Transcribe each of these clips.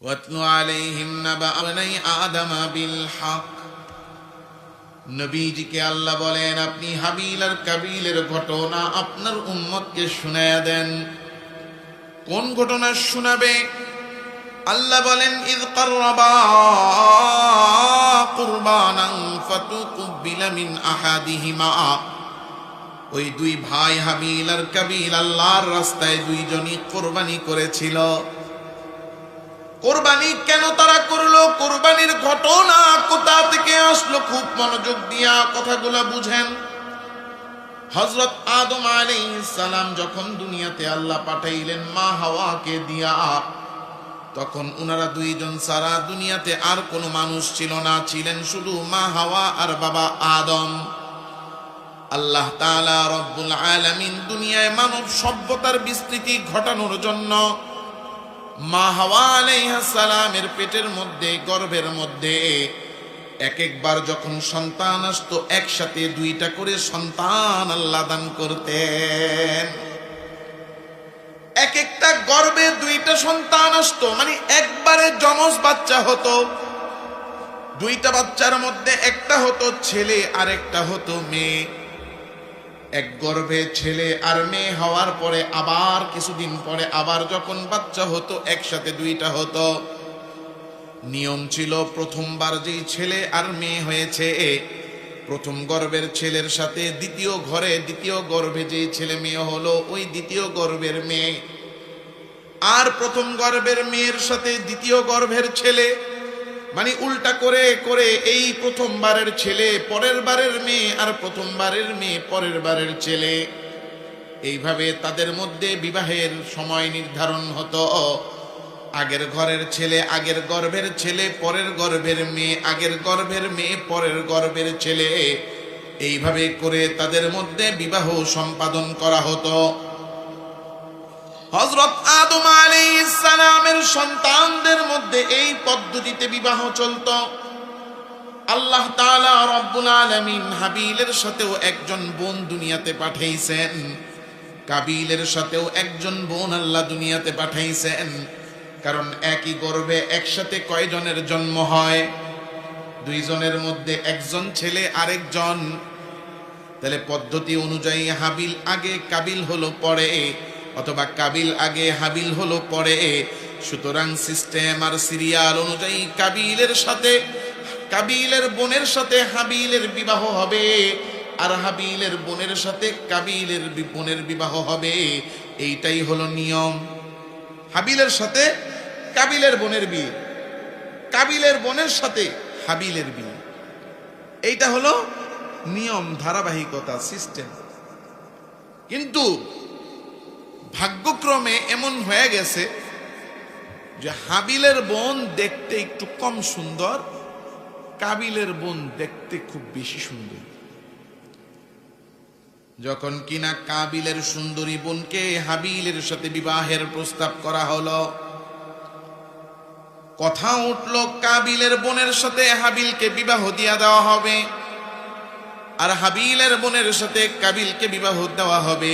ওয়াতলু আলাইহিম নাবা আবনাই আদম বিল হক। নবীজিকে আল্লাহ বলেন, আপনি হাবিল আর কাবিলের ঘটনা আপনার উম্মতকে শুনায়া দেন। কোন ঘটনা শোনাবে? আল্লাহ বলেন, ইয কাররাবা কুরবানান ফাতুকুবিলা মিন আহাদিহিমা। ওই দুই ভাই হাবিল আর কাবিল আল্লাহর রাস্তায় দুইজনই কোরবানি করেছিল। কোরবানি কেন তারা করলো? কোরবানির ঘটনা কোথা থেকে আসলো? খুব মনোযোগ দিয়া কথাগুলো বুঝেন। হযরত আদম আলাইহিস সালাম যখন দুনিয়াতে আল্লাহ পাঠাইলেন মা হাওয়াকে দিয়া, তখন উনারা দুইজন সারা দুনিয়াতে আর কোনো মানুষ ছিল না, ছিলেন শুধু মা হাওয়া আর বাবা আদম। আল্লাহ তাআলা রব্বুল আলামিন দুনিয়ায় মানব সভ্যতার বিস্তৃতি ঘটানোর জন্য মা হাওয়া আলাইহিস সালামের পেটের মধ্যে, গর্ভের মধ্যে এক একবার যখন সন্তান আসতো, একসাথে দুইটা করে সন্তান আল্লাহ দান করতেন। এক একটা গর্ভে দুইটা সন্তান আসতো, মানে একবারে জমজ বাচ্চা হতো। দুইটা বাচ্চার মধ্যে একটা হতো ছেলে আর একটা হতো মেয়ে। এক গর্ভে ছেলে আর মেয়ে হওয়ার পরে আবার কিছুদিন পরে আবার যখন বাচ্চা হতো, একসাথে দুইটা হতো। নিয়ম ছিল, প্রথমবার যেই ছেলে আর মেয়ে হয়েছে, প্রথম গর্ভের ছেলের সাথে দ্বিতীয় গর্ভে যেই ছেলে মেয়ে হলো, ওই দ্বিতীয় গর্ভের মেয়ে আর প্রথম গর্ভের মেয়ের সাথে দ্বিতীয় গর্ভের ছেলে, মানে উল্টা করে করে এই প্রথমবারের ছেলে পরের বারের মেয়ে আর প্রথমবারের মেয়ে পরের বারের ছেলে, এইভাবে তাদের মধ্যে বিবাহের সময় নির্ধারণ হতো। আগের ঘরের ছেলে আগের গর্ভের ছেলে, পরের গর্ভের মেয়ে আগের গর্ভের মেয়ে পরের গর্ভের ছেলে, এইভাবে করে তাদের মধ্যে বিবাহ সম্পাদন করা হতো। হযরত আদম আলাইহিস সালামের সন্তানদের মধ্যে এই পদ্ধতিতে বিবাহ চলত। আল্লাহ তাআলা রব্বুল আলামিন হাবিলের সাথেও একজন বোন দুনিয়াতে পাঠাইছেন, কাবিলের সাথেও একজন বোন আল্লাহ দুনিয়াতে পাঠাইছেন। কারণ একই গর্ভে একসাথে কয়জনের জন্ম হয়? দুইজনের মধ্যে একজন ছেলে আরেকজন। তাহলে পদ্ধতি অনুযায়ী হাবিল আগে কাবিল হলো পরে, অথবা কাবিল আগে হাবিল হলো পরে। সুতরাং সিস্টেম আর সিরিয়াল অনুযায়ী কাবিলের বোনের সাথে হাবিলের বিবাহ হবে, আর হাবিলের বোনের সাথে কাবিলের বোনের বিবাহ হবে। এইটাই হলো নিয়ম। হাবিলের সাথে কাবিলের বোনের বিয়ে, কাবিলের বোনের সাথে হাবিলের বিয়ে, এইটা হলো নিয়ম, ধারাবাহিকতা, সিস্টেম। কিন্তু ভাগ্যক্রমে এমন হয়ে গেছে যে হাবিলের বোন দেখতে একটু কম সুন্দর, কাবিলের বোন দেখতে খুব বেশি সুন্দর। যখন কিনা কাবিলের সুন্দরী বোনকে হাবিলের সাথে বিবাহের প্রস্তাব করা হলো, কথা উঠল কাবিলের বোনের সাথে হাবিলকে বিবাহ দিয়া দেওয়া হবে, আর হাবিলের বোনের সাথে কাবিলকে বিবাহ দেওয়া হবে।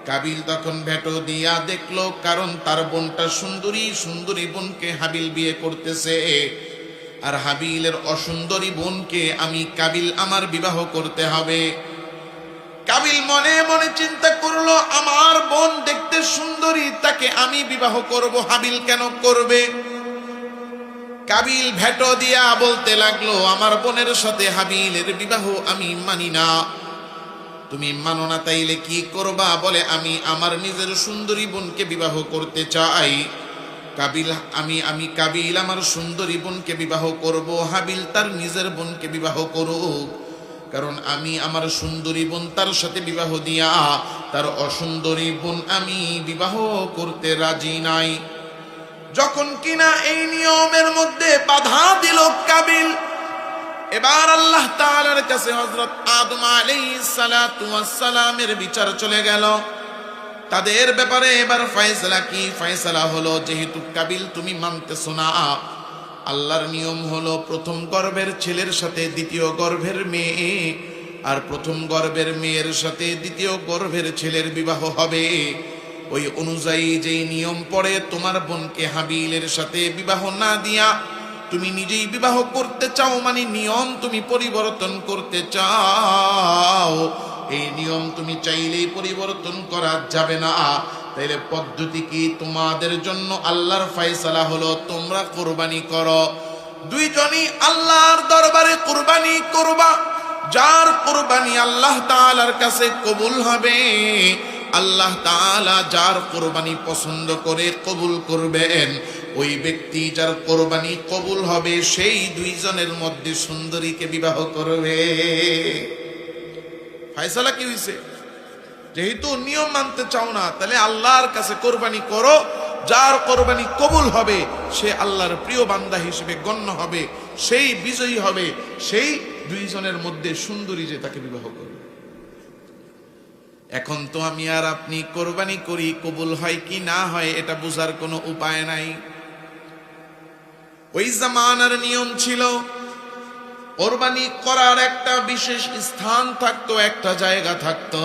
কাবিল তখন ভেটো দিয়া দেখলো, কারণ তার বোনটা সুন্দরী বোনকে হাবিল বিয়ে করতেছে, আর হাবিলের অসুন্দরী বোনকে কাবিল আমার বিবাহ করতে হবে। কাবিল মনে মনে চিন্তা করলো, আমার বোন দেখতে সুন্দরী, তাকে আমি বিবাহ করব, হাবিল কেন করবে? কাবিল ভেটো দিয়া বলতে লাগলো, আমার বোনের সাথে হাবিলের বিবাহ আমি মানি না। তুমি মানো না তাইলে কি করবা? বলে, আমি আমার নিজের সুন্দরী বোনকে বিবাহ করতে চাই। কাবিল কাবিল আমার সুন্দরী বোনকে বিবাহ করব, হাবিল তার নিজের বোনকে বিবাহ করুক। কারণ আমি আমার সুন্দরী বোন তার সাথে বিবাহ দিয়া তার অসুন্দরী বোন আমি বিবাহ করতে রাজি নাই। যখন কিনা এই নিয়মের মধ্যে বাধা দিল কাবিল, এবার আল্লাহ তাআলার কাছে হযরত আদম আলাইহিস সালাতু ওয়াস সালামের বিচার চলে গেল। তাদের ব্যাপারে এবার ফয়সালা কি? ফয়সালা হলো, যেহেতু কাবিল তুমি মানতেছো না, আল্লাহর নিয়ম হলো প্রথম গর্ভের ছেলের সাথে দ্বিতীয় গর্ভের মেয়ে, আর প্রথম গর্ভের মেয়ের সাথে দ্বিতীয় গর্ভের ছেলের বিবাহ হবে। ওই অনুযায়ী যেই নিয়ম পড়ে তোমার বোনকে হাবিলের সাথে বিবাহ না দিয়া তুমি নিজেই বিবাহ করতে চাও, মানে নিয়ম তুমি পরিবর্তন করতে চাও, এই নিয়ম তুমি চাইলেই পরিবর্তন করা যাবে না। তাইলে পদ্ধতি কি? তোমাদের জন্য আল্লাহর ফয়সালা হলো তোমরা কুরবানি করো। দুইজনই আল্লাহর দরবারে কুরবানি করবা। যার কুরবানি আল্লাহ তাআলার কাছে কবুল হবে, আল্লাহ তাআলা যার কুরবানি পছন্দ করে কবুল করবেন, ওই ব্যক্তি যার কুরবানি কবুল হবে সেই দুইজনের মধ্যে সুন্দরীকে বিবাহ করবে। ফয়সালা কি হইছে? যেহেতু নিয়ম মানতে চাও না, তাহলে আল্লাহর কাছে কোরবানি করো। যার কোরবানি কবুল হবে সে আল্লাহর প্রিয় বান্দা হিসেবে গণ্য হবে, সেই বিজয়ী হবে, সেই দুইজনের মধ্যে সুন্দরী যে তাকে বিবাহ করবে। এখন তো আমি আর আপনি কোরবানি করি, কবুল হয় কি না হয় এটা বোঝার কোনো উপায় নাই। ওই জামানার নিয়ম ছিল কোরবানি করার একটা বিশেষ স্থান থাকতো, একটা জায়গা থাকতো।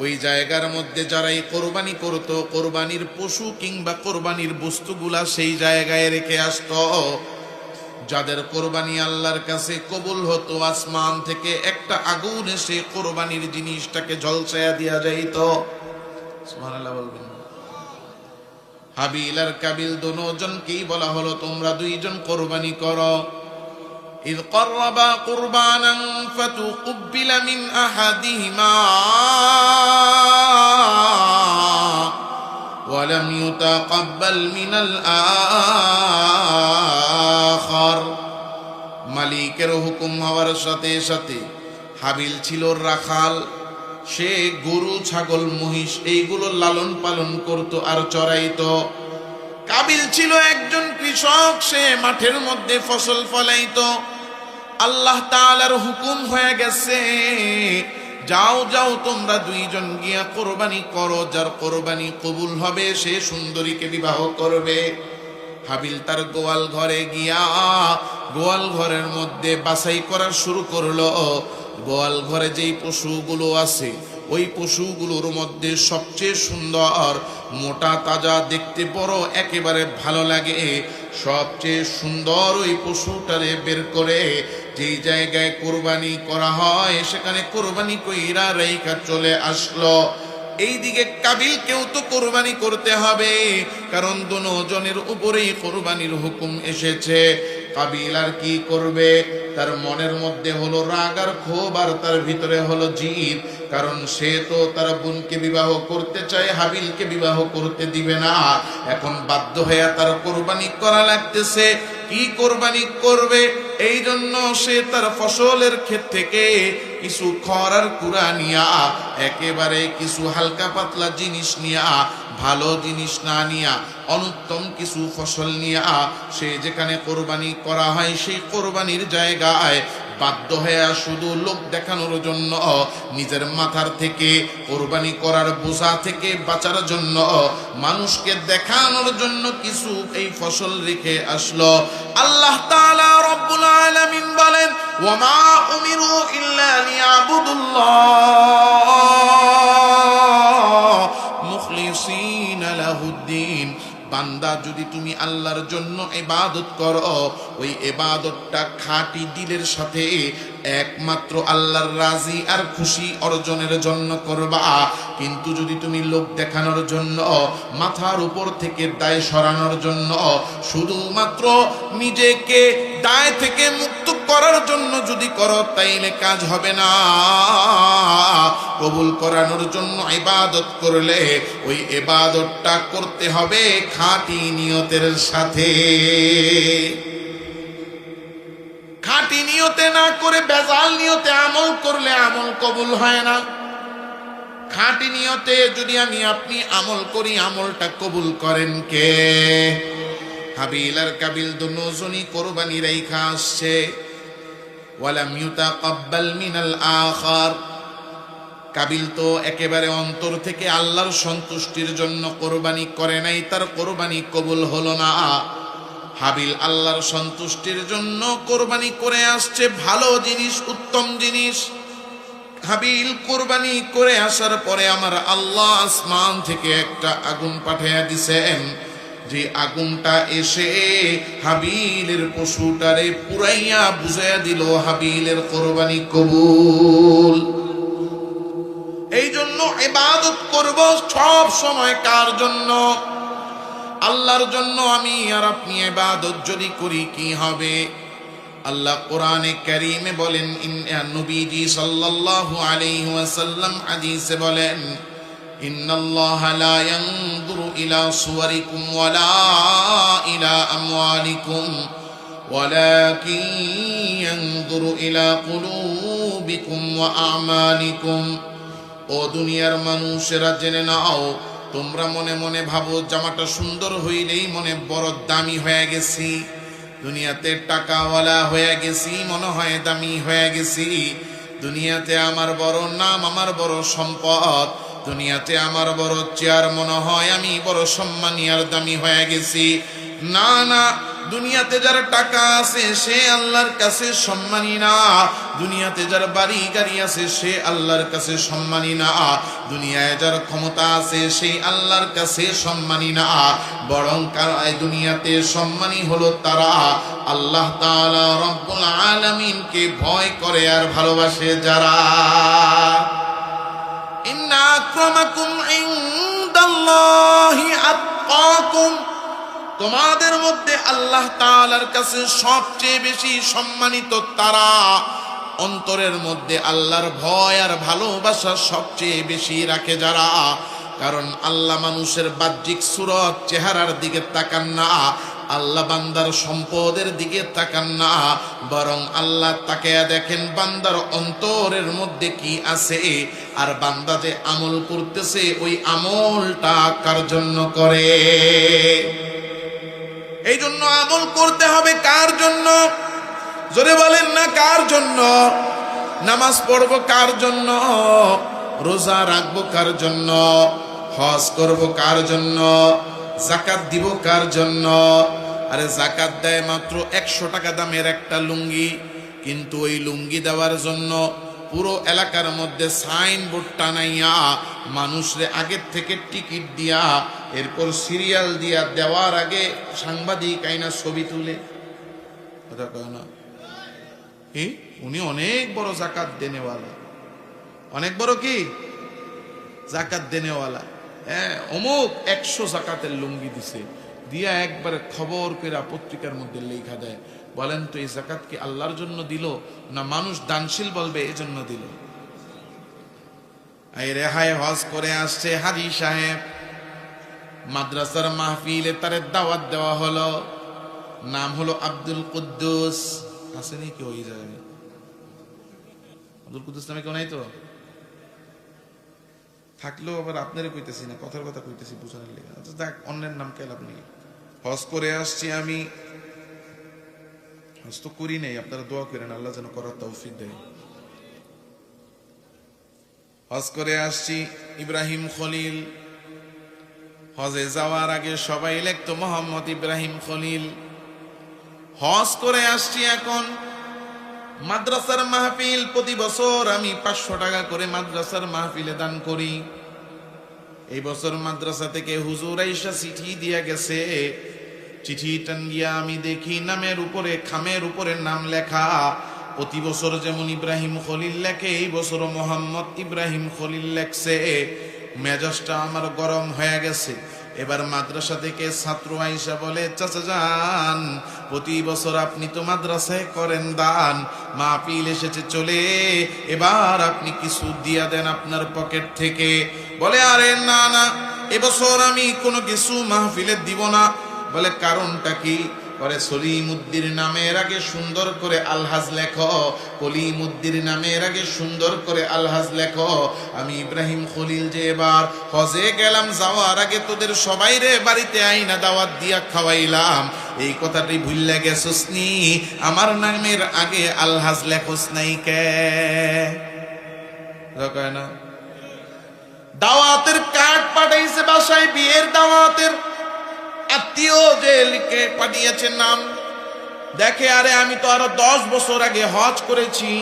ওই জায়গার মধ্যে যারাই কোরবানি করত, কোরবানির পশু কিংবা কোরবানির বস্তুগুলা সেই জায়গায় রেখে আসতো। যাদের কোরবানি আল্লাহর কাছে কবুল হতো, আসমান থেকে একটা আগুন এসে কোরবানির জিনিসটাকে ঝলসায়া দিয়া যাইত। সুবহানাল্লাহ বলবেন। হাবিল আর কাবিল দুজনকেই বলা হলো তোমরা দুইজন কোরবানি করো। إذ قربا قربانا فتقبل من أحدهما ولم يتقبل من الآخر। মালিকের হুকুম হওয়ার সাথে সাথে হাবিল ছিল রাখাল, সে গরু ছাগল মহিষ এইগুলো লালন পালন করত আর চড়াইতো। কাবিল ছিল একজন কৃষক, সে মাঠের মধ্যে ফসল ফলাইতো। আল্লাহ তাআলার হুকুম হয়ে গেছে, যাও যাও তোমরা দুইজন গিয়া কোরবানি করো, যার কোরবানি কবুল হবে সে সুন্দরীকে বিবাহ করবে। হাবিল তার গোয়াল ঘরে গিয়া গোয়াল ঘরের মধ্যে বাছাই করা শুরু করলো। গোয়াল ঘরে যেই পশুগুলো আছে ওই পশুগুলোর মধ্যে সবচেয়ে সুন্দর, মোটা তাজা, দেখতে বড় একেবারে ভালো লাগে, সবচেয়ে সুন্দর ওই পশুটারে বের করে যেই জায়গায় কোরবানি করা হয় সেখানে কোরবানি কইরা রাইখা চলে আসলো। এইদিকে কাবিলকেও তো কোরবানি করতে হবে, কারণ দুজনের উপরেই কোরবানির হুকুম এসেছে। কাবিল আর কি করবে? তার মনের মধ্যে হলো রাগ আর ক্ষোভ, আর তার ভিতরে হলো জিদ, কারণ সে তো তার বোনকে বিবাহ করতে চায়, হাবিলকে বিবাহ করতে দিবে না। এখন বাধ্য হয়ে তার কোরবানি করা লাগতেছে। কি কোরবানি করবে? এই জন্য সে তার ফসলের ক্ষেত থেকে কিছু খড় আর কুড়া নিয়া, একেবারে কিছু হালকা পাতলা জিনিস নিয়া, ভালো জিনিস না নিয়া অনুত্তম কিছু ফসল নিয়া সে যেখানে কোরবানি করা হয় সেই কোরবানির জায়গায় বাধ্য হয়ে শুধু লোক দেখানোর জন্য, নিজের মাথার থেকে কোরবানি করার বোঝা থেকে বাঁচার জন্য, মানুষকে দেখানোর জন্য কিছু এই ফসল রেখে আসলো। আল্লাহ তাআলা রব্বুল আলামিন বলেন, ওয়ামা উমিরু ইল্লা লিয়াবুদুল্লাহ মুখলিসিনা লাহুদ্দিন। বান্দা যদি তুমি আল্লাহর জন্য ইবাদত করো, ওই ইবাদতটা খাঁটি দিলের সাথে একমাত্র আল্লাহর রাজি আর খুশি অর্জনের জন্য করবা। কিন্তু যদি তুমি লোক দেখানোর জন্য, মাথার উপর থেকে দায় সরানোর জন্য, শুধুমাত্র নিজেকে দায় থেকে মুক্ত করার জন্য যদি করো, তাইলে কাজ হবে না। কবুল করানোর জন্য ইবাদত করলে ওই ইবাদতটা করতে হবে খাঁটি নিয়তের সাথে। খাঁটি নিয়তে না করে বেজাল নিয়তে আমল করলে আমল কবুল হয় না। খাঁটি নিয়তে যদি আমি আপনি আমল করি, আমলটা কবুল করেন কে? হাবিল আর কাবিল দুজনই কোরবানি রাইখা আসছে। ওয়ালাম ইউতাকাব্বাল মিনাল আখার। কাবিল তো একেবারে অন্তর থেকে আল্লাহর সন্তুষ্টির জন্য কোরবানি করে নাই, তার কোরবানি কবুল হলো না। হাবিল আল্লাহর সন্তুষ্টির জন্য কোরবানি করে আসছে, ভালো জিনিস, উত্তম জিনিস। হাবিল কুরবানি করে আসার পরে আমার আল্লাহ আসমান থেকে একটা আগুন পাঠিয়ে দিছেন, যে আগুনটা এসে হাবিলের পশুটারে পুরাইয়া বুঝাইয়া দিল হাবিলের কুরবানি কবুল। এই জন্য ইবাদত করব সব সময় কার জন্য? আল্লাহর জন্য। আমি আর আপনি ইবাদত যদি করি কি হবে? আল্লাহ কোরআনে কারীমে বলেন, নবীজি সাল্লাল্লাহু আলাইহি ওয়াসাল্লাম হাদিসে বলেন, ইন্নাল্লাহা লা ইয়ানজুরু ইলা সুওয়ারিকুম ওয়ালা ইলা আমওয়ালিকুম ওয়ালাকিন ইয়ানজুরু ইলা কুলুবিকুম ওয়া আমালিকুম। ও দুনিয়ার মানুষেরা, জেনে নাও, তোমরা মনে মনে ভাবো জামাটা সুন্দর হইলেই মনে বড় দামি হয়ে গেছি, দুনিয়াতে টাকাওয়ালা হয়ে গেছি, মনে হয় দামি হয়ে গেছি, দুনিয়াতে আমার বড় নাম, আমার বড় সম্পদ, দুনিয়াতে আমার বড় চেয়ার, মনে হয় আমি বড় সম্মানী আর দামি হয়ে গেছি। না না, দুনিয়াতে যার টাকা আছে সে আল্লাহর কাছে সম্মানী না, দুনিয়াতে যার বাড়ি গাড়ি আছে সে আল্লাহর কাছে সম্মানী না, দুনিয়ায় যার ক্ষমতা আছে সেই আল্লাহর কাছে সম্মানী না, বরং দুনিয়াতে সম্মানী হলো তারা আল্লাহ তাআলা রব্বুল আলামিনকে ভয় করে আর ভালোবাসে যারা। ইন্না আক্রামাকুম ইনদাল্লাহি আতকাকুম, তোমাদের মধ্যে আল্লাহ তাআলার কাছে সবচেয়ে বেশি সম্মানিত তারা অন্তরের মধ্যে আল্লাহর ভয় আর ভালোবাসা সবচেয়ে বেশি রাখে যারা। কারণ আল্লাহ মানুষের বাহ্যিক সুরত চেহারার দিকে তাকান না, আল্লাহ বান্দার সম্পদের দিকে তাকান না, বরং আল্লাহ তাকায়া দেখেন বান্দার অন্তরের মধ্যে কি আছে, আর বান্দা যে আমল করতেছে ওই আমলটা কার জন্য করে। এই জন্য আমল করতে হবে কার জন্য? জোরে বলেন না, কার জন্য? নামাজ পড়বো কার জন্য? রোজা রাখবো কার জন্য? হজ করবো কার জন্য? যাকাত দিব কার জন্য? আরে যাকাত দেয় মাত্র 100 টাকা দামের একটা লুঙ্গি, কিন্তু ওই লুঙ্গি দেওয়ার জন্য পুরো এলাকার মধ্যে সাইনবোর্ড টানাইয়া মানুষরে আগের থেকে টিকিট দিয়া এরপর সিরিয়াল দিয়া দেওয়ার আগে সাংবাদিক আইনা ছবি তুলে, কথা কয় না, উনি অনেক বড় যাকাত দেনেওয়ালা, অনেক বড় কি যাকাত দেনেওয়ালা, হ্যাঁ অমুক 100 যাকাতের লুঙ্গি দিছে, দিয়া একবারে খবর করে পত্রিকার মধ্যে লেখা দেয়। বলেন তো এই যাকাত কি আল্লাহর জন্য দিল না মানুষ দানশীল বলবে এজন্য দিল? এই রেহাই হজ করে আসছে হাজী সাহেব, মাদ্রাসার মাহফিলে তারে দাওয়াত দেওয়া হলো, নাম হলো আব্দুল কুদ্দুস। আসেনি কি ওই জায়গায়? আব্দুল কুদ্দুস নামে কেউ নাই তো? থাকলেও আবার আপনারে কইতেছি না, কথার কথা কইতেছি বুঝানোর লেগে। আচ্ছা দেখ, অন্যের নাম কেন আপনি? হজ করে আসছি আমি, হজ তো করি নাই, আপনারা দোয়া করেন আল্লাহ যেন করার তৌফিক দেয়। হজ করে আসছি ইব্রাহিম খলিল, হজে যাওয়ার আগে সবাই লিখতো মোহাম্মদ ইব্রাহিম খলিল। হজ করে আসছি এখন মাদ্রাসার মাহফিল, প্রতি বছর আমি 500 টাকা করে মাদ্রাসার মাহফিলে দান করি। এই বছর মাদ্রাসা থেকে হুজুর আইসা চিঠি দিয়া গেছে, চিঠি টাঙ্গিয়া আমি দেখি নামের উপরে খামের উপরে নাম লেখা, প্রতি বছর যেমন ইব্রাহিম খলিল লেখে এই বছর মোহাম্মদ ইব্রাহিম খলিল লেখছে। মেজাজটা আমার গরম হয়ে গেছে। এবার মাদ্রাসা থেকে ছাত্র আইসা বলে, চাচা যান, প্রতি বছর আপনি তো মাদ্রাসায় করেন দান, মাহফিল এসেছে চলে, এবার আপনি কিছু দিয়া দেন আপনার পকেট থেকে। বলে আরে না না, এবছর আমি কোনো কিছু মাহফিলে দিব না। বলে কারণটা কি? পরে সলিমুদ্দির নামের আগে সুন্দর করে আলহাজ লেখো, কলিমুদ্দির নামের আগে সুন্দর করে আলহাজ লেখো। আমি ইব্রাহিম খলিল যে এবার হজে গেলাম, যাওয়ার আগে তোদের সবাই রে বাড়িতে আইনা দাওয়াত দিয়া খাওয়াইলাম, এই কথাটি ভুললে গেছস নি? আমার নামের আগে আলহাজ লেখোস নাই কে? কয় না দাওয়াতের কার্ড পাঠাইছে বাসায়, বিয়ের দাওয়াতের আত্মীয় যে লিখে পাঠিয়েছে নাম, দেখে আরে আমি তো আরো 10 বছর আগে হজ করেছি,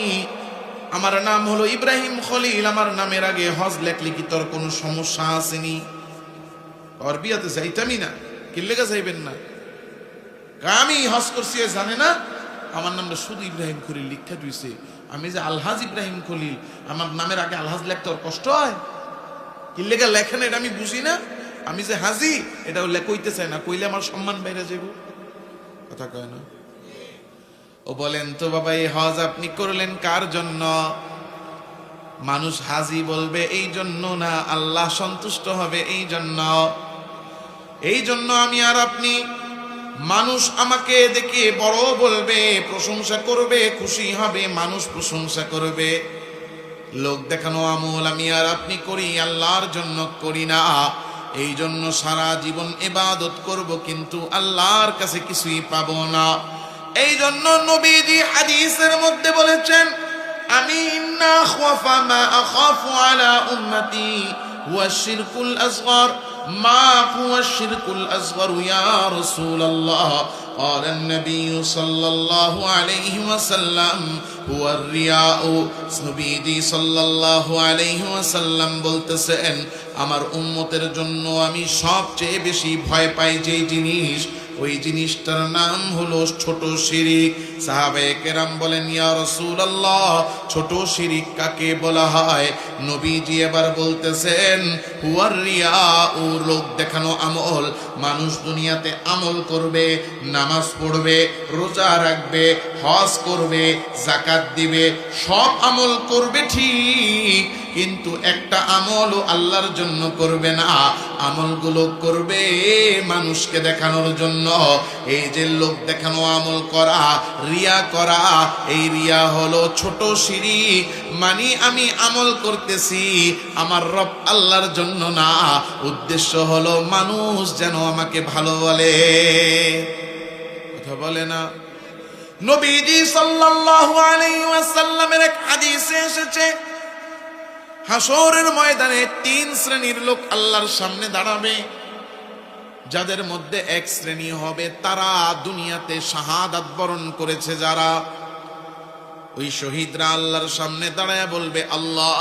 আমার নাম হলো ইব্রাহিম খলিল, আমার নামের আগে হজ লেখলি কি তোর কোনো সমস্যা আসেনি? আর বিয়াতে যাইতামই না। কি লেগে যাইবেন না? আমি হজ করছি জানে না, আমার নামটা শুধু ইব্রাহিম খলিল লিখা দিয়েছে। আমি যে আলহাজ ইব্রাহিম খলিল, আমার নামের আগে আলহাজ লেখতে ওর কষ্ট হয়? কি লেগে লেখেন এটা আমি বুঝি না। আমি যে হাজি এটাও কইতে চাই না, কইলে আমার সম্মান বাইরে যাব। কথা কয় না? ও বলেন তো বাবা, এই হজ আপনি করলেন কার জন্য? মানুষ হাজি বলবে এই জন্য না, আল্লাহ সন্তুষ্ট হবে এই জন্য। এই জন্য আমি আর আপনি, মানুষ আমাকে দেখে বড় বলবে, প্রশংসা করবে, খুশি হবে, মানুষ প্রশংসা করবে। লোক দেখানো আমল আমি আর আপনি করি, আল্লাহর জন্য করি না। এই জন্য সারা জীবন ইবাদত করব, কিন্তু আল্লাহর কাছে কিছুই পাবো না। এই জন্য নবীজি হাদিসের মধ্যে বলেছেন, আমি ইন্না আখাফা মা আখাফু আলা উম্মতি হুয়া শিরকুল আসগর। মা হুয়া শিরকুল আসগর ইয়া রাসূলুল্লাহ? قال النبي صلى الله عليه وسلم هو الرياء। নবীজি সাল্লাল্লাহু আলাইহি ওয়াসাল্লাম বলতেছেন, আমার উম্মতের জন্য আমি সবচেয়ে বেশি ভয় পাই যে জিনিস, ওই জিনিসটার নাম হলো ছোট শিরিক। সাহাবায়ে কেরাম বলেন, ইয়া রাসূলুল্লাহ, ছোট শিরিক কাকে বলা হয়? নবীজি এবার বলতেছেন, হুয়ার রিয়াউ, লোক দেখানো আমল। মানুষ দুনিয়াতে আমল করবে, নামাজ পড়বে, রোজা রাখবে, হজ করবে, যাকাত দিবে, সব আমল করবে ঠিক, কিন্তু একটা আমলও আল্লাহর জন্য করবে না। আমলগুলো করবে মানুষকে দেখানোর জন্য। এই যে লোক দেখানো আমল করা, রিয়া করা, এই রিয়া হলো ছোট শিরিক। মানে আমি আমল করতেছি আমার রব আল্লাহর জন্য না, উদ্দেশ্য হলো মানুষ যেন আমাকে ভালো বলে। কথা বলে না? নবীজি সাল্লাল্লাহু আলাইহি ওয়াসাল্লামের এক হাদিসে এসেছে, হাসরের ময়দানে 3 শ্রেণীর লোক আল্লাহর সামনে দাঁড়াবে। যাদের মধ্যে এক শ্রেণী হবে তারা দুনিয়াতে শাহাদাত বরণ করেছে যারা, ওই শহীদরা আল্লাহর সামনে দাঁড়ায় বলবে, আল্লাহ,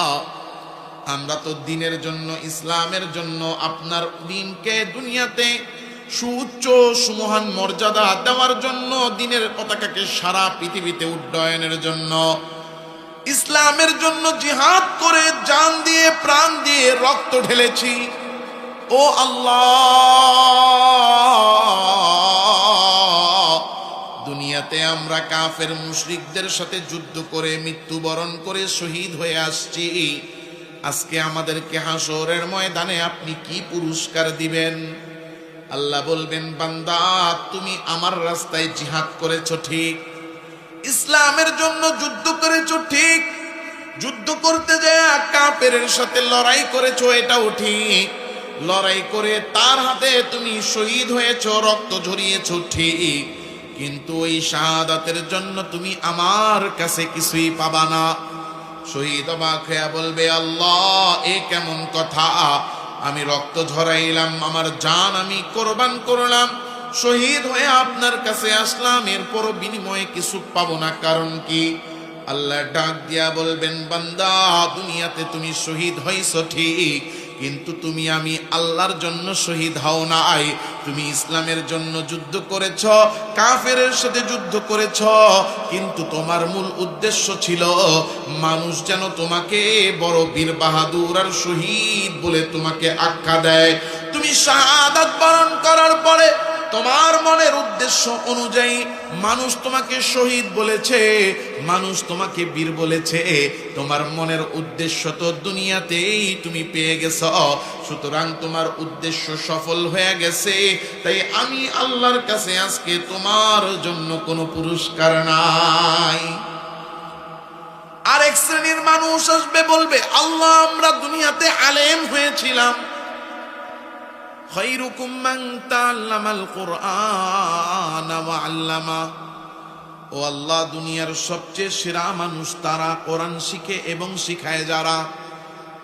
আমরা তো দ্বীনের জন্য, ইসলামের জন্য, আপনার দ্বীনকে দুনিয়াতে সুউচ্চ সুমহান মর্যাদা দেওয়ার জন্য, দ্বীনের পতাকাকে সারা পৃথিবীতে উড্ডয়নের জন্য, ইসলামের জন্য জিহাদ করে জান দিয়ে, প্রাণ দিয়ে, রক্ত ঢেলেছি। ও আল্লাহ, দুনিয়াতে আমরা কাফের মুশরিকদের সাথে যুদ্ধ করে মৃত্যুবরণ করে শহীদ হয়ে আসছি। আজকে আমাদেরকে হাসরের ময়দানে আপনি কি পুরস্কার দিবেন? আল্লাহ বলবেন, বান্দা, তুমি আমার রাস্তায় জিহাদ করেছো ঠিক, ইসলামের জন্য যুদ্ধ করেছো ঠিক, যুদ্ধ করতে যায় কাফেরের সাথে লড়াই করেছো এটাও ঠিক, লড়াই করে তার হাতে তুমি শহীদ হয়েছো, রক্ত ঝরিয়েছো ঠিক, কিন্তু ওই শাহাদাতের জন্য তুমি আমার কাছে কিছুই পাবা না। শহীদ অবাক হয়ে বলবে, আল্লাহ, এ কেমন কথা? আমি রক্ত ঝরাইলাম, আমার জান আমি কোরবান করলাম, শহীদ হয়ে আপনার কাছে আসলাম, এরপর বিনিময়ে কিছু পাবো না, কারণ কি? আল্লাহ ডাক দিয়া বলবেন, বান্দা, দুনিয়াতে তুমি শহীদ হইছো ঠিক, কিন্তু তুমি আমি আল্লাহর জন্য শহীদ হও নাই। তুমি ইসলামের জন্য যুদ্ধ করেছ, কাফেরের সাথে যুদ্ধ করেছ, কিন্তু তোমার মূল উদ্দেশ্য ছিল মানুষ যেন তোমাকে বড় বীর বাহাদুর আর শহীদ বলে তোমাকে আখ্যা দেয়। তুমি শাহাদাত বরণ করার পরে তোমার মনের উদ্দেশ্য অনুযায়ী মানুষ তোমাকে শহীদ বলেছে, মানুষ তোমাকে বীর বলেছে, তোমার মনের উদ্দেশ্য তো দুনিয়াতেই তুমি পেয়ে গেছ, সুতরাং তোমার উদ্দেশ্য সফল হয়ে গেছে। তাই আমি আল্লাহর কাছে আজকে তোমার জন্য কোনো পুরস্কার নাই। আরেক শ্রেণীর মানুষ আসবে, বলবে, আল্লাহ, আমরা দুনিয়াতে আলেম হয়েছিলাম, খায়রুকুম মান তাআল্লামাল কুরআন ওয়া আল্লামা। ও আল্লাহ, দুনিয়ার সবচেয়ে সেরা মানুষ তারা কোরআন শিখে এবং শিখায় যারা।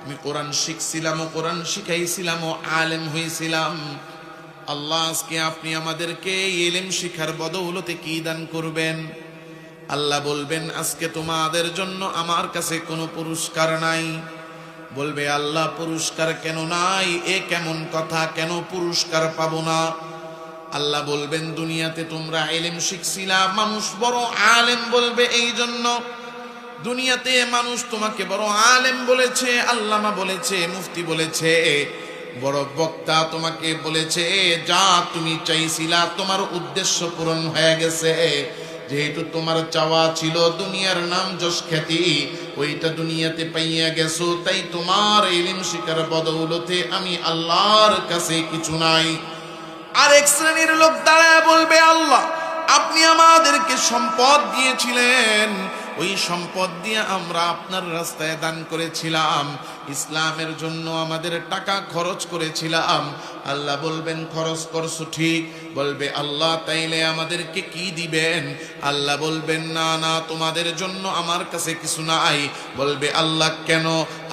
আমি কোরআন শিখছিলাম ও কোরআন শিখাইছিলাম ও আলেম হয়েছিলাম। আল্লাহ, আজকে আপনি আমাদেরকে ইলম শিখার বদৌলতে কি দান করবেন? আল্লাহ বলবেন আজকে তোমাদের জন্য আমার কাছে কোনো পুরস্কার নাই। বলবে আল্লাহ পুরস্কার কেন নাই? এ কেমন কথা, কেন পুরস্কার পাবো না? আল্লাহ বলবেন দুনিয়াতে তোমরা ইলম শিখছিলা, মানুষ বড় আলেম বলবে, এই জন্য দুনিয়াতে মানুষ তোমাকে বড় আলেম বলেছে, আল্লামা বলেছে, মুফতি বলেছে, বড় বক্তা তোমাকে বলেছে। যা তুমি চাইছিলা তোমার উদ্দেশ্য পূরণ হয়ে গেছে। যেহেতু তোমার চাওয়া ছিল দুনিয়ার নাম যশ খ্যাতি, ওইটা দুনিয়াতে পাইয়া গেছো, তাই তোমার ইলম শিকার বদৌলতে আমি আল্লাহর কাছে কিছু নাই। আরেক শ্রেণীর লোক দাঁড়ায় বলবে আল্লাহ আপনি আমাদেরকে সম্পদ দিয়েছিলেন, ওই সম্পদ দিয়ে আমরা আপনার রাস্তায় দান করেছিলাম, ইসলামের জন্য আমাদের টাকা খরচ করেছিলাম। আল্লাহ বলবেন খরচ করছো ঠিক। বলবে আল্লাহ তাইলে আমাদেরকে কি দিবেন? আল্লাহ বলবেন না না, তোমাদের জন্য আমার কাছে কিছু নাই। বলবে আল্লাহ কেন?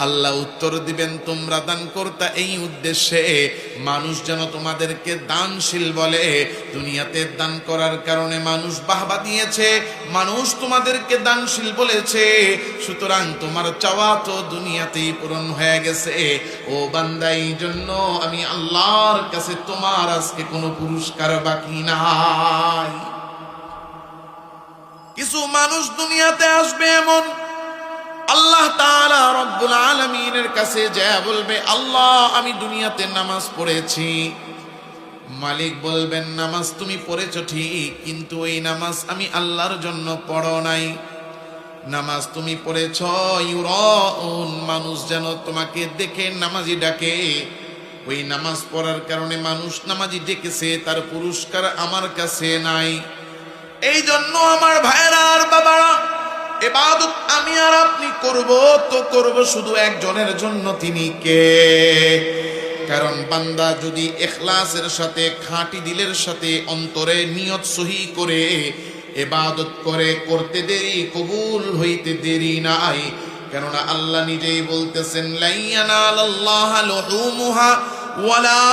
আল্লাহ উত্তর দিবেন তোমরা দান করতা এই উদ্দেশ্যে মানুষ যেন তোমাদেরকে দানশীল বলে। দুনিয়াতে দান করার কারণে মানুষ বাহবা দিয়েছে, মানুষ তোমাদেরকে দানশীল বলেছে, সুতরাং তোমার চাওয়া তো দুনিয়াতেই পূরণ হয়ে গেছে। ও বান্দা, এই জন্য আমি আল্লাহর কাছে তোমার আজকে কোনো পুরস্কার বাকি নাই। কিছু মানুষ দুনিয়াতে আসবে এমন, আল্লাহ তাআলা রব্বুল আলামিনের কাছে যা বলবে আল্লাহ আমি দুনিয়াতে নামাজ পড়েছি। মালিক বলবেন নামাজ তুমি পড়েছো ঠিক, কিন্তু এই নামাজ আমি আল্লাহর জন্য পড়ো নাই। নামাজ তুমি পড়েছ ইউরাউন, মানুষ যেন তোমাকে দেখে নামাজি ডাকে। ওই নামাজ পড়ার কারণে মানুষ নামাজি ডেকেছে, তার পুরস্কার আমার কাছে নাই। এই জন্য আমার ভাইরা আর বাবারা, ইবাদত আমি আর আপনি করব তো করব শুধু একজনের জন্য, তিনি কে? কারণ বান্দা যদি ইখলাসের সাথে, খাঁটি দিলের সাথে, অন্তরে নিয়ত সহি করে ইবাদত করে, করতে দেরি কবুল হইতে দেরি নাই। কেননা আল্লাহ নিজেই বলতেছেন লা ইয়ানালাল্লাহা লুহুমুহা ওয়ালা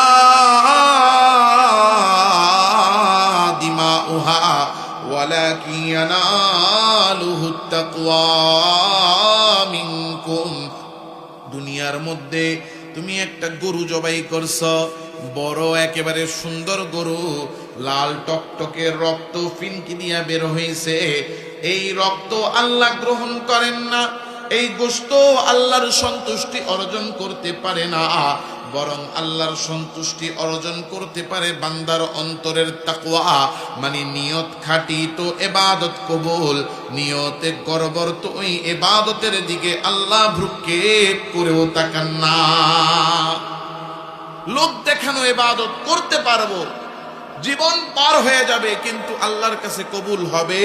দিমাউহা ওয়ালাকিন ইয়ানালুহুত তাকওয়া মিনকুম। দুনিয়ার মধ্যে তুমি একটা গরু জবাই করছ, বড় একেবারে সুন্দর গরু, লাল টকটকে রক্ত ফিনকি দিয়া বের হয়েছে। এই রক্ত আল্লাহ গ্রহণ করেন না, এই গোশত আল্লাহর সন্তুষ্টি অর্জন করতে পারে না, বরং আল্লাহর সন্তুষ্টি অর্জন করতে পারে বান্দার অন্তরের তাকওয়া, মানে নিয়ত খাঁটি তো ইবাদত কবুল, নিয়তে গড়বড় তো ওই ইবাদতের দিকে আল্লাহ ভ্রুক্ষেপ করেও তাকান না। লোক দেখানো ইবাদত করতে পারবো, জীবন পার হয়ে যাবে, কিন্তু আল্লাহর কাছে কবুল হবে।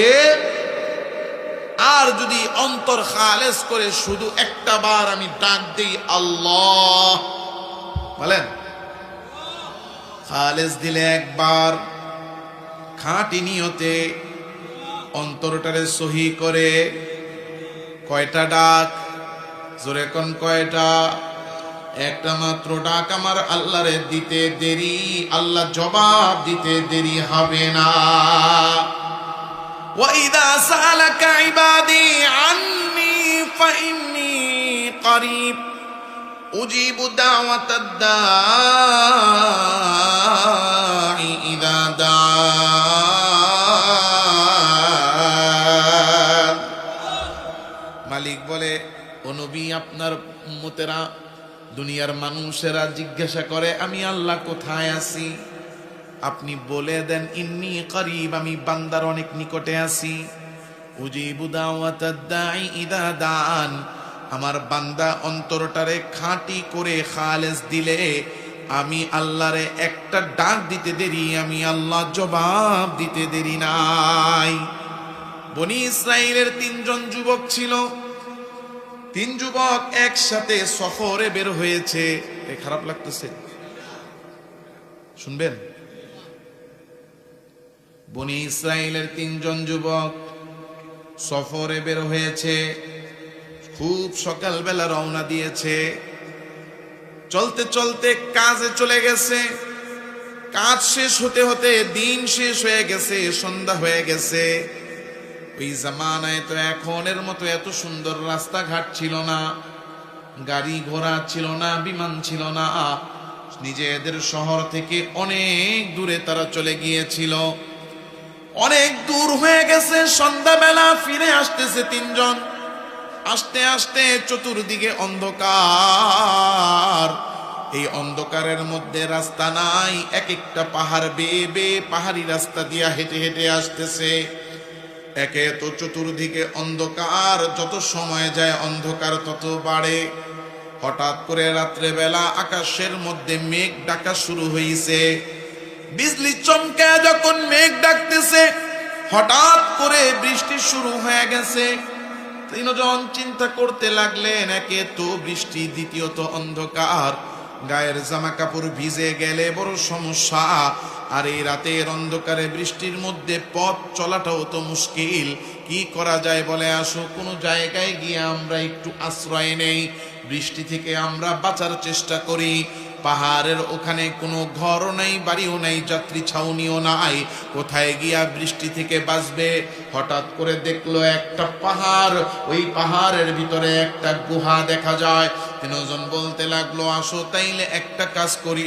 আর যদি অন্তর খালেস করে শুধু একটা বার আমি ডাক দেই আল্লাহ বলেন, খালেস দিলে একবার খাঁটি নিয়তে অন্তরটারে সহি করে, কয়টা ডাক? জোরে কোন কয়টা? একটা মাত্র ডাক আমার আল্লাহরে দিতে দেরি, আল্লাহ জবাব দিতে দেরি হবে না। وَإِذَا سَأَلَكَ عِبَادِي عَنِّي فَإِنِّي قَرِيبٌ أُجِيبُ دَعْوَةَ الدَّاعِ إِذَا دَعَانِ। মালিক বলে ও নবী, আপনার উম্মতেরা, দুনিয়ার মানুষেরা জিজ্ঞাসা করে আমি আল্লাহ কোথায় আছি, আপনি বলে দেন ইন্নী করিব, আমি বান্দার অনেক নিকটে আছি। উজিবু দাওয়াতাদ দাঈ ইযা দাআন, আমার বান্দা অন্তরটারে খাঁটি করে খালেস দিলে আমি আল্লাহরে একটা ডাক দিতে দেরি, আমি আল্লাহ জবাব দিতে দেরি নাই। বনি ইসরাইলের 3 জন যুবক ছিল। 3 যুবক একসাথে সফরে বের হয়েছে। খারাপ লাগতেছে? শুনবেন। বনি ইসরাইলের 3 জন যুবক সফরে বের হয়েছে, খুব সকালবেলা রওনা দিয়েছে। চলতে চলতে কাজে চলে গেছে, কাজ শেষ হতে হতে দিন শেষ হয়ে গেছে, সন্ধ্যা হয়ে গেছে। ওই জামানায় তো এখনের মতো এত সুন্দর রাস্তাঘাট ছিল না, গাড়ি ঘোড়া ছিল না, বিমান ছিল না। নিজেদের শহর থেকে অনেক দূরে তারা চলে গিয়েছিল, অনেক দূর হয়ে গেছে। সন্ধ্যাবেলা ফিরে আসতেছে তিনজন। আস্তে আস্তে চতুর্দিকে অন্ধকার, এই অন্ধকারের মধ্যে রাস্তা নাই। এক একটা পাহাড় বেয়ে বেয়ে পাহাড়ি রাস্তা দিয়া হেঁটে হেঁটে আসতেছে। একে তো চতুর্দিকে অন্ধকার, যত সময় যায় অন্ধকার তত বাড়ে। হঠাৎ করে রাত্রে বেলা আকাশের মধ্যে মেঘ ডাকা শুরু হয়েছে। বিজলি চমকে যখন মেঘ ডাকতেছে, হঠাৎ করে বৃষ্টি শুরু হয়ে গেছে। তিনজন চিন্তা করতে লাগলেন, একে তো বৃষ্টি, দ্বিতীয়ত অন্ধকার, গায়ের জামা কাপড় ভিজে গেলে বড় সমস্যা। আর এই রাতের অন্ধকারে বৃষ্টির মধ্যে পথ চলাটাও তো মুশকিল। কি করা যায় বলে, আসো কোনো জায়গায় গিয়ে আমরা একটু আশ্রয় নেই, বৃষ্টি থেকে আমরা বাঁচার চেষ্টা করি। পাহাড়ের ওখানে কোনো ঘরও নাই, বাড়িও নাই, যাত্রী ছাউনিও নাই, কোথায় গিয়া বৃষ্টি থেকে বাঁচবে। হঠাৎ করে দেখলো একটা পাহাড়, ওই পাহাড়ের ভিতরে একটা গুহা দেখা যায়। তিনজন বলতে লাগলো, আসো তাইলে একটা কাজ করি,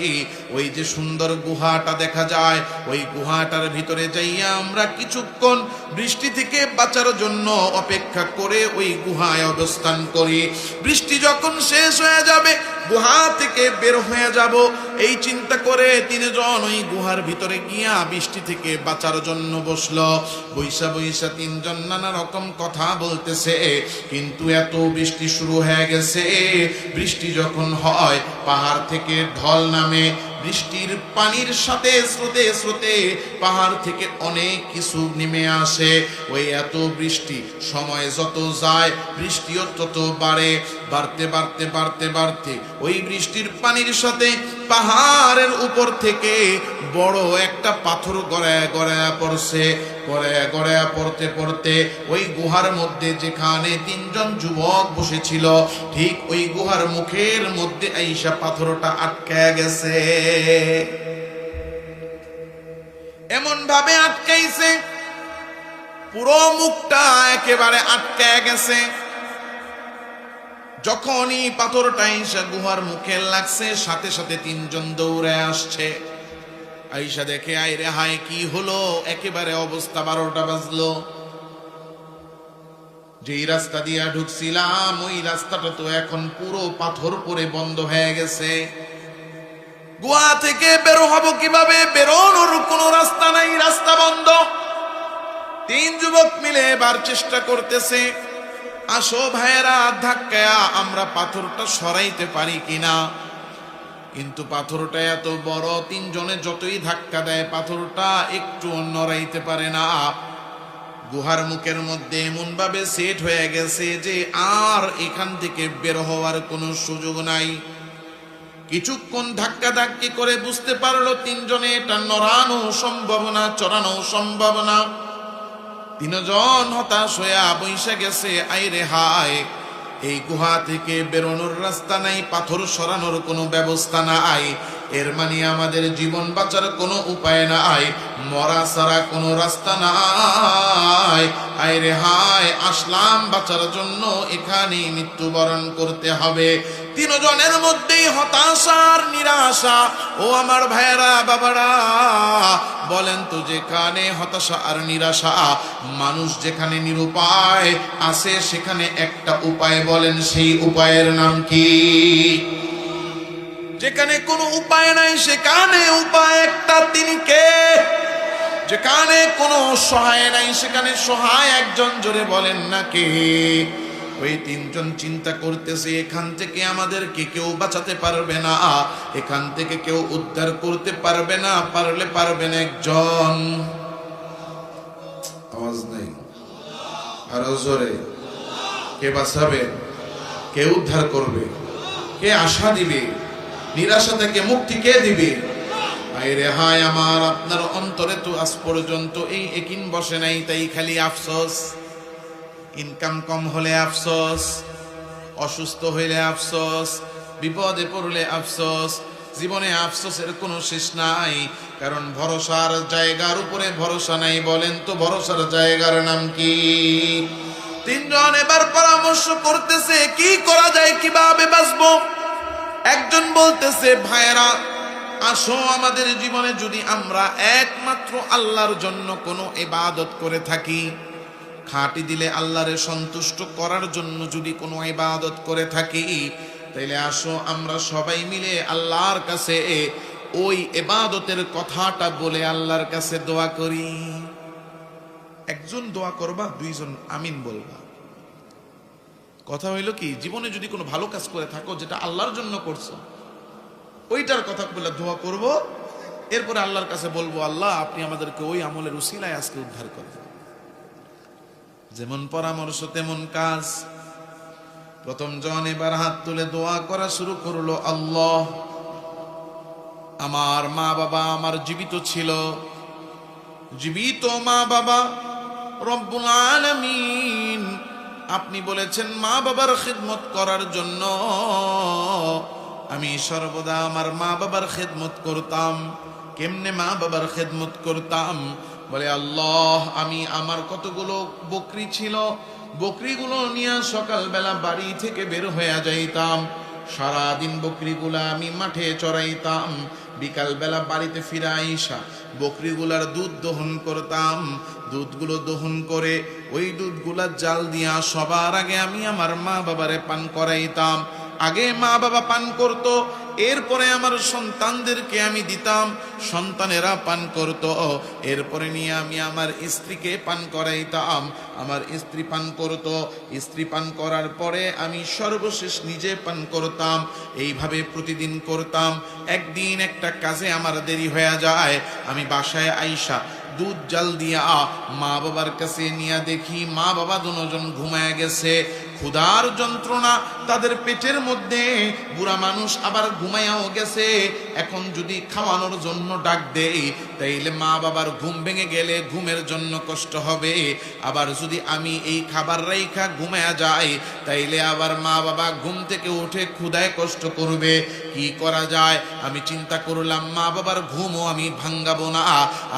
ওই যে সুন্দর গুহাটা দেখা যায়, ওই গুহাটার ভিতরে যাইয়া আমরা কিছুক্ষণ বৃষ্টি থেকে বাঁচার জন্য অপেক্ষা করে ওই গুহায় অবস্থান করি। বৃষ্টি যখন শেষ হয়ে যাবে, গুহা থেকে বের হয়ে যাব, এই চিন্তা করে তিনজন ওই গুহার ভিতরে গিয়া বৃষ্টি থেকে বাঁচার জন্য বসলো। বৈশা বৈশা তিনজন নানা রকম কথা বলতেছে, কিন্তু এত বৃষ্টি শুরু হয়ে গেছে। বৃষ্টি যখন হয়, পাহাড় থেকে ঢল নামে, বৃষ্টির পানির সাথে স্রোতে স্রোতে পাহাড় থেকে অনেক কিছু নেমে আসে। ওই এত বৃষ্টি, সময় যত যায় বৃষ্টিও তত বাড়ে, বাড়তে বাড়তে বাড়তে বাড়তে ওই বৃষ্টির পানির সাথে পাহাড়ের উপর থেকে বড় একটা পাথর গড়ায় গড়ায় পড়ছে। গড়ায় গড়ায় পড়তে পড়তে ওই গুহার মধ্যে যেখানে তিনজন যুবক বসেছিল, ঠিক ওই গুহার মুখের মধ্যে আইসা পাথরটা আটকায় গেছে। এমন ভাবে আটকাইছে, পুরো মুখটা একেবারে আটকায় গেছে। যখনই পাথরটা আইসা গুহার মুখে লাগছে, সাথে সাথে তিনজন দৌড়ে আসছে। আইসা দেখে, আয় রে হায়, কি হলো, একেবারে অবস্থা 12টা বাজলো। যেই রাস্তা দিয়া ঢুকছিলাম ওই রাস্তাটা তো এখন পুরো পাথর পরে বন্ধ হয়ে গেছে। গুহা থেকে বেরো হব কিভাবে? বেরোনোর কোনো রাস্তা নাই, রাস্তা বন্ধ। তিন যুবক মিলে এবার চেষ্টা করতেছে, আসো ভাইয়েরা, ধাক্কায়া আমরা পাথরটা সরাইতে পারি কিনা। কিন্তু পাথরটা এত বড়, তিনজনে যতই ধাক্কা দেয় পাথরটা একটু নড়াইতে পারে না। গুহার মুখের মধ্যে এমন ভাবে সেট হয়ে গেছে যে আর এখান থেকে বের হওয়ার কোনো সুযোগ নাই। কিছুক্ষণ ধাক্কা ধাক্কি করে বুঝতে পারলো তিনজনে এটা নড়ানো সম্ভব না, চড়ানো সম্ভব না। তিনজন হতাশ হইয়া বইসা গেছে, আইরে হায়, এই গুহা থেকে বেরোনোর রাস্তা নাই, পাথর সরানোর কোনো ব্যবস্থা নাই। এর মানে আমাদের জীবন বাঁচার কোনো উপায় নাই, মরা ছাড়া কোনো রাস্তা নাই। আইরে হায়, আসলাম বাঁচার জন্য, এখানেই মৃত্যুবরণ করতে হবে। তিনজনের মধ্যেই হতাশার নিরাশা। ও আমার ভাইয়েরা, বাবারা, বলেন তো, যেখানে হতাশা আর নিরাশা, মানুষ যেখানে নিরুপায় আছে, সেখানে একটা উপায় বলেন, সেই উপায়ের নাম কি? যেখানে কোনো উপায় নাই সেখানে উপায় একটা, তিনি কে? যেখানে কোনো সহায় নাই সেখানে সহায় একজন, জোরে বলেন না কে? ওই তিনজন চিন্তা করতেছে, এখান থেকে আমাদেরকে কেউ বাঁচাতে পারবে না, এখান থেকে কেউ উদ্ধার করতে পারবে না, পারলে পারবেন একজন। আওয়াজ নাই, আরো জোরে। কে বাঁচাবে? কে উদ্ধার করবে? কে আশা দিবে? নিরাশা থেকে মুক্তি কে দিবে? আইরে হায়, আমার আপনার অন্তরে তো আজ পর্যন্ত এই একিন বসে নাই, তাই খালি আফসোস। ইনকাম কম হলে আফসোস, অসুস্থ হইলে আফসোস, বিপদে পড়লে আফসোস, জীবনে আফসোসের কোনো শেষ নাই, কারণ ভরসার জায়গার উপরে ভরসা নাই। বলেন তো ভরসার জায়গার নাম কি? তিনজন এবার পরামর্শ করতেছে কি করা যায়, কিভাবে বাঁচবো। একজন বলতেছে, ভাইরা আসো, আমাদের জীবনে যদি আমরা একমাত্র আল্লাহর জন্য কোনো ইবাদত করে থাকি, খাঁটি দিলে আল্লাহরে সন্তুষ্ট করার জন্য যদি কোনো ইবাদত করে থাকি, তাইলে আসো আমরা সবাই মিলে আল্লাহর কাছে ওই ইবাদতের কথাটা বলে আল্লাহর কাছে দোয়া করি। একজন দোয়া করবা, দুইজন আমিন বলবা। কথা হইল কি, জীবনে যদি কোনো ভালো কাজ করে থাকো যেটা আল্লাহর জন্য করছো, ওইটার কথা বলে দোয়া করব, এরপরে আল্লাহর কাছে বলবো, আল্লাহ আপনি আমাদেরকে ওই আমলের উসিলায় আজকে উদ্ধার করবেন। যেমন পরামর্শ তেমন কাজ। প্রথম জন এবার হাত তুলে দোয়া করা শুরু করলো, আল্লাহ আমার মা বাবা আমার জীবিত ছিল, জীবিত মা বাবা রব্বুল আলামিন আপনি বলেছেন মা বাবার খিদমত করার জন্য। আমি সর্বদা আমার মা বাবার খিদমত করতাম। কেমনে মা বাবার খিদমত করতাম? বলে, আল্লাহ আমি আমার কতগুলো বকরি ছিল, বকরিগুলো নিয়ে সকালবেলা বাড়ি থেকে বের হয়ে যাইতাম, সারাদিন বকরিগুলা আমি মাঠে চড়াইতাম, বিকালবেলা বাড়িতে ফিরে আইসা বকরিগুলার দুধ দহন করতাম, দুধগুলো দহন করে ওই দুধগুলা জাল দিয়া সবার আগে আমি আমার মা বাবারে পান করাইতাম। আগে মা বাবা পান করত, এরপরে আমার সন্তানদেরকে আমি দিতাম, সন্তানেরা পান করত, এরপরে নিয়ে আমি আমার স্ত্রীকে পান করাইতাম, আমার স্ত্রী পান করত, স্ত্রী পান করার পরে আমি সর্বশেষ নিজে পান করতাম। এইভাবে প্রতিদিন করতাম। একদিন একটা কাজে আমার দেরি হয়ে যায়, আমি বাসায় আইসা দুধ জাল দিয়া মা বাবার কাছে নিয়ে দেখি মা বাবা দুজন ঘুমায় গেছে। ক্ষুধার যন্ত্রণা তাদের পেটের মধ্যে, বুড়া মানুষ আবার ঘুমায়াও গেছে। এখন যদি খাওয়ানোর জন্য ডাক দেই, তাইলে মা বাবার ঘুম ভেঙে গেলে ঘুমের জন্য কষ্ট হবে। আবার যদি আমি এই খাবার রাইখা ঘুমায়া যাই, তাইলে আবার মা বাবা ঘুম থেকে উঠে ক্ষুধায় কষ্ট করবে। কি করা যায়? আমি চিন্তা করলাম মা বাবার ঘুমও আমি ভাঙ্গাবো না,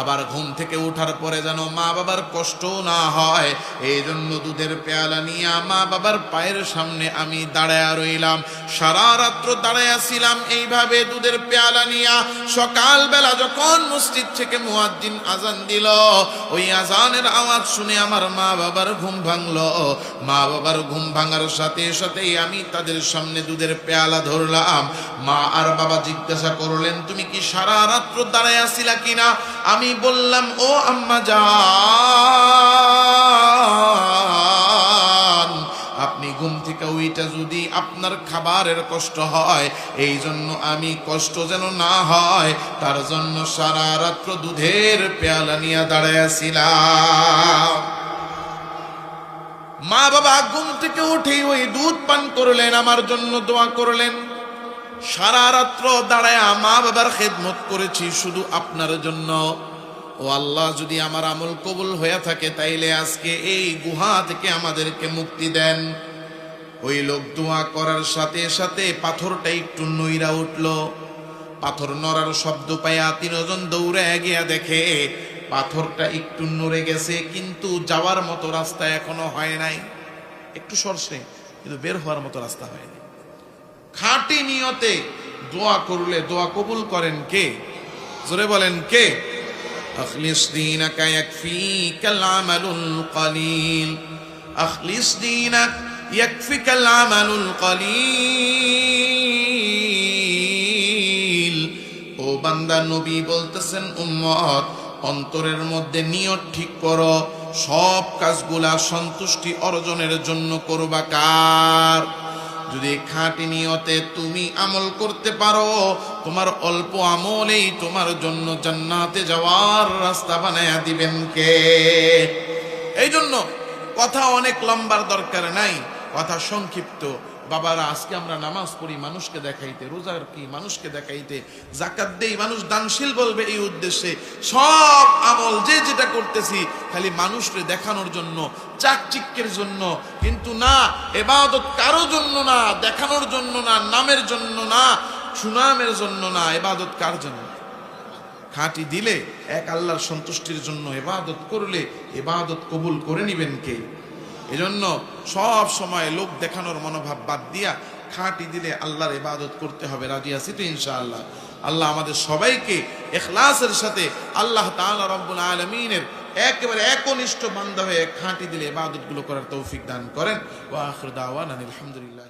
আবার ঘুম থেকে ওঠার পরে যেন মা বাবার কষ্ট না হয়। এই জন্য দুধের পেয়ালা নিয়ে মা বাবার পায়ের সামনে আমি দাঁড়ায়া রইলাম। সারা রাত্র দাঁড়ায়া ছিলাম এইভাবে দুধের পেয়ালা নিয়া। সকালবেলা যখন মসজিদ থেকে মুয়াজ্জিন আজান দিল, ওই আজানের আওয়াজ শুনে আমার মা বাবার ঘুম ভাঙলো। মা বাবার ঘুম ভাঙার সাথে সাথেই আমি তাদের সামনে দুধের পেয়ালা ধরলাম। মা আর বাবা জিজ্ঞাসা করলেন, তুমি কি সারা রাত্র দাঁড়ায়া ছিলা কিনা? আমি বললাম, ও আম্মা জান, আপনি ঘুম থেকে ওইটা যদি আপনার খাবারের কষ্ট হয়, এই জন্য আমি কষ্ট যেন না হয় তার জন্য সারা রাত্র দুধের পেয়ালা নিয়ে দাঁড়াইয়াছিলাম। মা বাবা ঘুম থেকে উঠেই ওই দুধ পান করলেন, আমার জন্য দোয়া করলেন। সারা রাত্র দাঁড়ায় মা বাবার খেদমত করেছি শুধু আপনার জন্য। ও আল্লাহ, যদি আমার আমল কবুল হয়ে থাকে তাইলে আজকে এই গুহা থেকে আমাদেরকে মুক্তি দেন। ওই লোক দোয়া করার সাথে সাথে পাথরটা একটু নইরা উঠল। পাথর নড়ার শব্দ পাইয়া তিনজন দৌড়ে গিয়া দেখে পাথরটা একটু নড়ে গেছে, কিন্তু যাওয়ার মতো রাস্তা এখনো হয় নাই। একটু সরছে, কিন্তু বের হওয়ার মতো রাস্তা হয়নি। খাঁটি নিয়তে দোয়া করলে দোয়া কবুল করেন কে? জোরে বলেন কে? আখলিস দীনাকা ইয়াকফিকাল আমালুল কলিল, আখলিস দীনাক ইয়াকফিকাল আমালুল কলিল। ও বান্দা, নবী বলতেছেন, উম্মত অন্তরের মধ্যে নিয়ত ঠিক করো, সব কাজগুলা সন্তুষ্টি অর্জনের জন্য করবা কার? যদি খাঁটি নিয়তে তুমি আমল করতে পারো, তোমার অল্প আমলেই তোমার জন্য জান্নাতে যাওয়ার রাস্তা বানায়া দিবেন কে? এই জন্য কথা অনেক লম্বার দরকার নাই, কথা সংক্ষিপ্ত। বাবারা, আজকে আমরা নামাজ পড়ি মানুষকে দেখাইতে, রোজা কি মানুষকে দেখাইতে, যাকাত দেই মানুষ দানশীল বলবে এই উদ্দেশ্যে। সব আমল যে যেটা করতেছি খালি মানুষকে দেখানোর জন্য, চাকচিক্যের জন্য। কিন্তু না, ইবাদত কারো জন্য না, দেখানোর জন্য না, নামের জন্য না, সুনামের জন্য না, ইবাদত কার জন্য? খাঁটি দিলে এক আল্লাহর সন্তুষ্টির জন্য ইবাদত করলে ইবাদত কবুল করে নিবেন কে? এজন্য সব সময় লোক দেখানোর মনোভাব বাদ দিয়া খাঁটি দিলে আল্লাহর ইবাদত করতে হবে। রাজি আছি তো ইনশাআল্লাহ? আল্লাহ আমাদের সবাইকে ইখলাসের সাথে আল্লাহ তাআলা রব্বুল আলামিনের একেবারে একনিষ্ঠ বান্দা হয়ে খাঁটি দিলে ইবাদতগুলো করার তৌফিক দান করেন। ওয়া আখিরু দাওয়ানা আলহামদুলিল্লাহ।